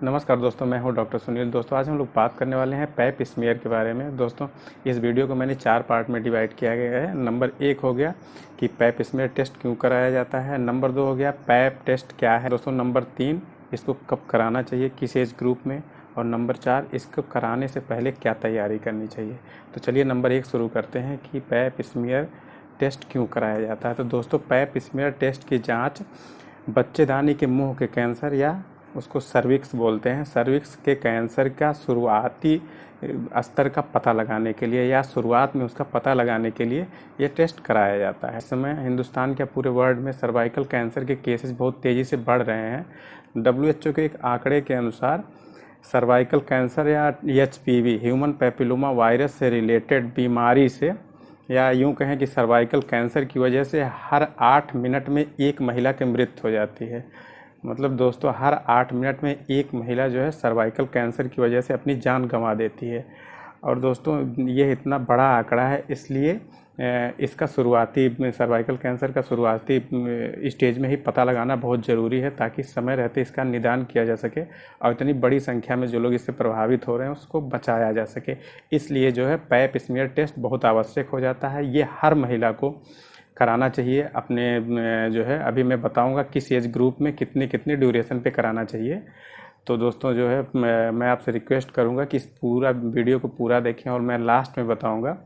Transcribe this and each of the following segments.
नमस्कार दोस्तों, मैं हूं डॉक्टर सुनील। दोस्तों आज हम लोग बात करने वाले हैं पैप स्मीयर के बारे में। दोस्तों इस वीडियो को मैंने 4 पार्ट में डिवाइड किया गया है। नंबर 1 हो गया कि पैप स्मीयर टेस्ट क्यों कराया जाता है। नंबर 2 हो गया पैप टेस्ट क्या है। दोस्तों नंबर 3 इसको कब कराना चाहिए, किस एज ग्रुप में। और नंबर 4 इसको कराने से पहले क्या तैयारी करनी चाहिए। तो चलिए नंबर 1 शुरू करते हैं कि पैप स्मीयर टेस्ट क्यों कराया जाता है। तो दोस्तों पैप स्मीयर टेस्ट की जाँच बच्चेदानी के मुँह के कैंसर या उसको सर्विक्स बोलते हैं, सर्विक्स के कैंसर का शुरुआती स्तर का पता लगाने के लिए या शुरुआत में उसका पता लगाने के लिए ये टेस्ट कराया जाता है। इस समय हिंदुस्तान के पूरे वर्ल्ड में सर्वाइकल कैंसर के केसेस बहुत तेज़ी से बढ़ रहे हैं। WHO के एक आंकड़े के अनुसार सर्वाइकल कैंसर या HPV ह्यूमन पैपिलोमा वायरस से रिलेटेड बीमारी से या यूँ कहें कि सर्वाइकल कैंसर की वजह से हर 8 मिनट में एक महिला की मृत्यु हो जाती है। मतलब दोस्तों हर 8 मिनट में एक महिला जो है सर्वाइकल कैंसर की वजह से अपनी जान गंवा देती है। और दोस्तों ये इतना बड़ा आंकड़ा है, इसलिए इसका शुरुआती सर्वाइकल कैंसर का शुरुआती स्टेज में ही पता लगाना बहुत ज़रूरी है, ताकि समय रहते इसका निदान किया जा सके और इतनी बड़ी संख्या में जो लोग इससे प्रभावित हो रहे हैं उसको बचाया जा सके। इसलिए जो है पैप स्मीयर टेस्ट बहुत आवश्यक हो जाता है। ये हर महिला को कराना चाहिए। अपने जो है अभी मैं बताऊंगा किस एज ग्रुप में कितनी कितनी ड्यूरेशन पे कराना चाहिए। तो दोस्तों जो है मैं आपसे रिक्वेस्ट करूंगा कि इस पूरा वीडियो को पूरा देखें और मैं लास्ट में बताऊंगा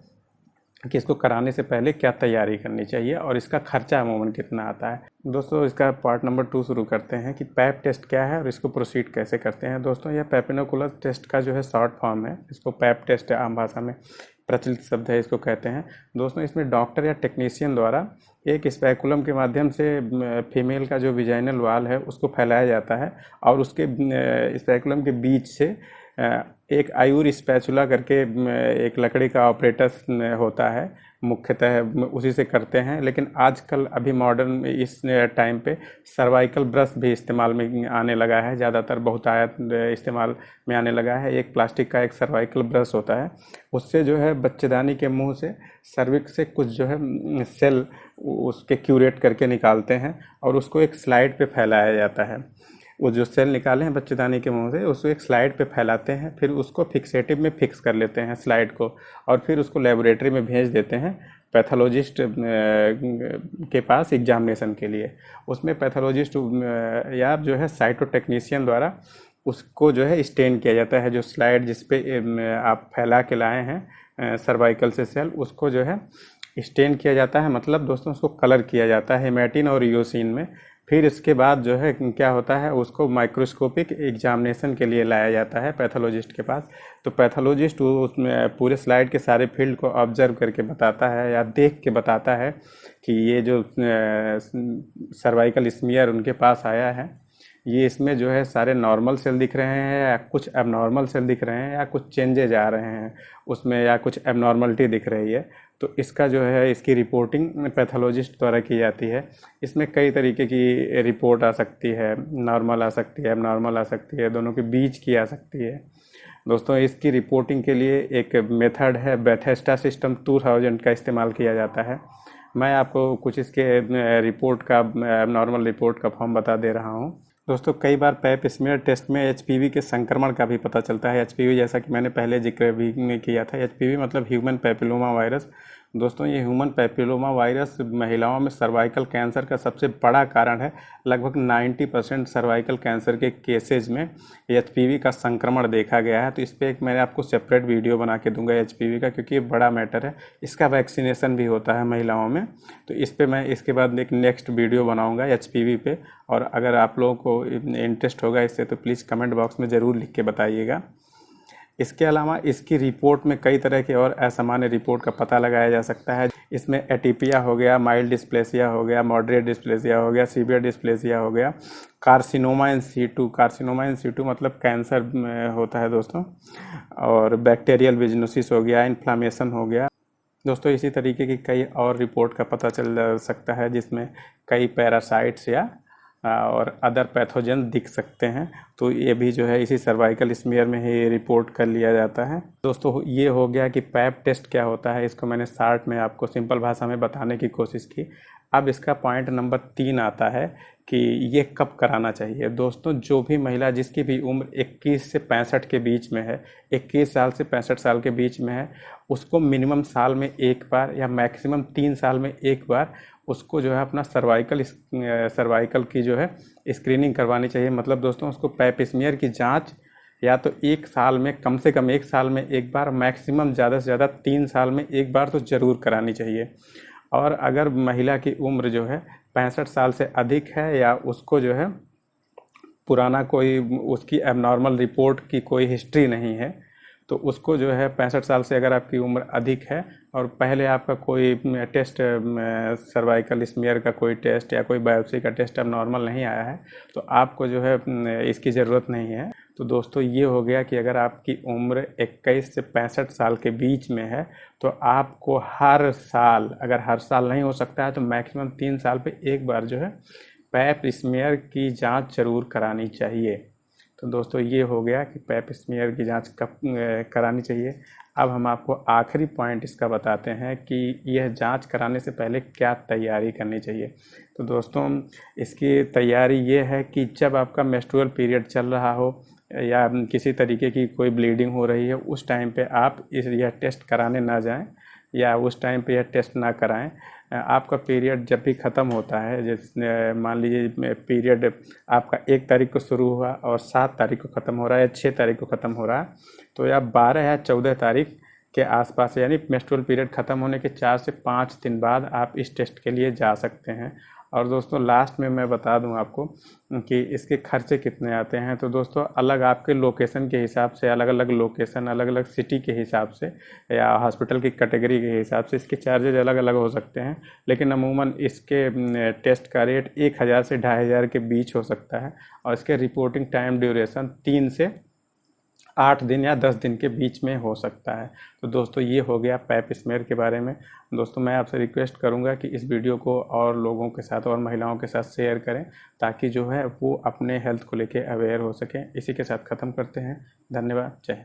कि इसको कराने से पहले क्या तैयारी करनी चाहिए और इसका खर्चा अमूमन कितना आता है। दोस्तों इसका पार्ट नंबर 2 शुरू करते हैं कि पैप टेस्ट क्या है और इसको प्रोसीड कैसे करते हैं। दोस्तों यह पैपिनोकुलर टेस्ट का जो है शॉर्ट फॉर्म है। इसको पैप टेस्ट आम भाषा में प्रचलित शब्द है, इसको कहते हैं। दोस्तों इसमें डॉक्टर या टेक्नीशियन द्वारा एक स्पेकुलम के माध्यम से फीमेल का जो विजाइनल वाल है उसको फैलाया जाता है और उसके स्पेकुलम के बीच से एक आयुर स्पैचुला करके एक लकड़ी का ऑपरेटस होता है, मुख्यतः उसी से करते हैं। लेकिन आजकल अभी मॉडर्न इस टाइम पे सर्वाइकल ब्रश भी इस्तेमाल में आने लगा है, ज़्यादातर बहुतायत इस्तेमाल में आने लगा है। एक प्लास्टिक का एक सर्वाइकल ब्रश होता है, उससे जो है बच्चेदानी के मुंह से सर्विक्स से कुछ जो है सेल उसके क्यूरेट करके निकालते हैं और उसको एक स्लाइड पे फैलाया जाता है। वो जो सेल निकाले हैं बच्चेदानी के मुंह से उसको एक स्लाइड पे फैलाते हैं, फिर उसको फिक्सेटिव में फिक्स कर लेते हैं स्लाइड को और फिर उसको लेबोरेटरी में भेज देते हैं पैथोलॉजिस्ट के पास एग्जामिनेशन के लिए। उसमें पैथोलॉजिस्ट या जो है साइटोटेक्नीशियन द्वारा उसको जो है स्टेन किया जाता है। जो स्लाइड जिस पे आप फैला के लाए हैं सर्वाइकल से सेल, उसको जो है स्टेन किया जाता है, मतलब दोस्तों उसको कलर किया जाता है हेमेटिन और यूसिन में। फिर इसके बाद जो है क्या होता है, उसको माइक्रोस्कोपिक एग्जामिनेशन के लिए लाया जाता है पैथोलॉजिस्ट के पास। तो पैथोलॉजिस्ट उसमें पूरे स्लाइड के सारे फील्ड को ऑब्जर्व करके बताता है या देख के बताता है कि ये जो सर्वाइकल स्मीयर उनके पास आया है, ये इसमें जो है सारे नॉर्मल सेल दिख रहे हैं या कुछ एबनॉर्मल सेल दिख रहे हैं या कुछ चेंजेज आ रहे हैं उसमें या कुछ एबनॉर्मलिटी दिख रही है। तो इसका जो है इसकी रिपोर्टिंग पैथोलॉजिस्ट द्वारा की जाती है। इसमें कई तरीके की रिपोर्ट आ सकती है, नॉर्मल आ सकती है, एबनॉर्मल आ सकती है, दोनों के बीच की आ सकती है। दोस्तों इसकी रिपोर्टिंग के लिए एक मेथड है बेथेस्डा सिस्टम 2000 का इस्तेमाल किया जाता है। मैं आपको कुछ इसके रिपोर्ट का नॉर्मल रिपोर्ट का फॉर्म बता दे रहा हूँ। दोस्तों कई बार पैप स्मीयर टेस्ट में HPV के संक्रमण का भी पता चलता है। HPV जैसा कि मैंने पहले जिक्र भी में किया था, HPV मतलब ह्यूमन पैपिलोमा वायरस। दोस्तों ये ह्यूमन पैपिलोमा वायरस महिलाओं में सर्वाइकल कैंसर का सबसे बड़ा कारण है। लगभग 90% सर्वाइकल कैंसर के केसेज में HPV का संक्रमण देखा गया है। तो इस पर एक मैंने आपको सेपरेट वीडियो बना के दूंगा HPV का, क्योंकि ये बड़ा मैटर है। इसका वैक्सीनेशन भी होता है महिलाओं में, तो इस पर मैं इसके बाद एक नेक्स्ट वीडियो बनाऊँगा HPV पे। और अगर आप लोगों को इंटरेस्ट होगा इससे तो प्लीज़ कमेंट बॉक्स में ज़रूर लिख के बताइएगा। इसके अलावा इसकी रिपोर्ट में कई तरह के और असामान्य रिपोर्ट का पता लगाया जा सकता है। इसमें एटीपिया हो गया, माइल्ड डिस्प्लेसिया हो गया, मॉडरेट डिस्प्लेसिया हो गया, सीवियर डिस्प्लेसिया हो गया, carcinoma in situ. Carcinoma in situ मतलब कैंसर होता है दोस्तों। और बैक्टीरियल विजनोसिस हो गया, इन्फ्लामेशन हो गया। दोस्तों इसी तरीके की कई और रिपोर्ट का पता चल सकता है, जिसमें कई पैरासाइट्स या और अदर पैथोजन दिख सकते हैं। तो ये भी जो है इसी सर्वाइकल स्मीयर में ही रिपोर्ट कर लिया जाता है। दोस्तों ये हो गया कि पैप टेस्ट क्या होता है, इसको मैंने शार्ट में आपको सिंपल भाषा में बताने की कोशिश की। अब इसका पॉइंट नंबर 3 आता है कि ये कब कराना चाहिए। दोस्तों जो भी महिला जिसकी भी उम्र 21 से 65 के बीच में है, 21 साल से 65 साल के बीच में है, उसको मिनिमम साल में एक बार या मैक्सिमम 3 साल में एक बार उसको जो है अपना सर्वाइकल की जो है स्क्रीनिंग करवानी चाहिए। मतलब दोस्तों उसको पैप स्मीयर की जांच या तो एक साल में कम से कम एक साल में एक बार, मैक्सिमम ज़्यादा से ज़्यादा 3 साल में एक बार तो ज़रूर करानी चाहिए। और अगर महिला की उम्र जो है 65 साल से अधिक है या उसको जो है पुराना कोई उसकी एबनॉर्मल रिपोर्ट की कोई हिस्ट्री नहीं है, तो उसको जो है 65 साल से अगर आपकी उम्र अधिक है और पहले आपका कोई टेस्ट सर्वाइकल स्मीयर का कोई टेस्ट या कोई बायोप्सी का टेस्ट अब नॉर्मल नहीं आया है, तो आपको जो है इसकी ज़रूरत नहीं है। तो दोस्तों ये हो गया कि अगर आपकी उम्र 21 से 65 साल के बीच में है तो आपको हर साल, अगर हर साल नहीं हो सकता है तो मैक्सिमम 3 साल पे एक बार जो है पैप स्मीयर की जांच जरूर करानी चाहिए। तो दोस्तों ये हो गया कि पैप स्मीयर की जांच कब करानी चाहिए। अब हम आपको आखिरी पॉइंट इसका बताते हैं कि यह जांच कराने से पहले क्या तैयारी करनी चाहिए। तो दोस्तों इसकी तैयारी ये है कि जब आपका मेंस्ट्रुअल पीरियड चल रहा हो या किसी तरीके की कोई ब्लीडिंग हो रही है, उस टाइम पे आप यह टेस्ट कराने ना जाएं या उस टाइम पे यह टेस्ट ना कराएं। आपका पीरियड जब भी ख़त्म होता है, जैसे मान लीजिए पीरियड आपका 1 तारीख को शुरू हुआ और 7 तारीख को ख़त्म हो रहा है या 6 तारीख को ख़त्म हो रहा है, तो आप 12 या 14 तारीख के आसपास यानी मेंस्ट्रुअल पीरियड ख़त्म होने के 4 से 5 दिन बाद आप इस टेस्ट के लिए जा सकते हैं। और दोस्तों लास्ट में मैं बता दूं आपको कि इसके खर्चे कितने आते हैं। तो दोस्तों अलग आपके लोकेशन के हिसाब से, अलग अलग लोकेशन, अलग अलग सिटी के हिसाब से या हॉस्पिटल की कैटेगरी के हिसाब से इसके चार्जेज अलग अलग हो सकते हैं, लेकिन अमूमन इसके टेस्ट का रेट 1000 से 2500 के बीच हो सकता है। और इसके रिपोर्टिंग टाइम ड्यूरेशन 3 से 8 दिन या 10 दिन के बीच में हो सकता है। तो दोस्तों ये हो गया पैप स्मीयर के बारे में। दोस्तों मैं आपसे रिक्वेस्ट करूंगा कि इस वीडियो को और लोगों के साथ और महिलाओं के साथ शेयर करें ताकि जो है वो अपने हेल्थ को लेके अवेयर हो सकें। इसी के साथ ख़त्म करते हैं। धन्यवाद। जय हिंद।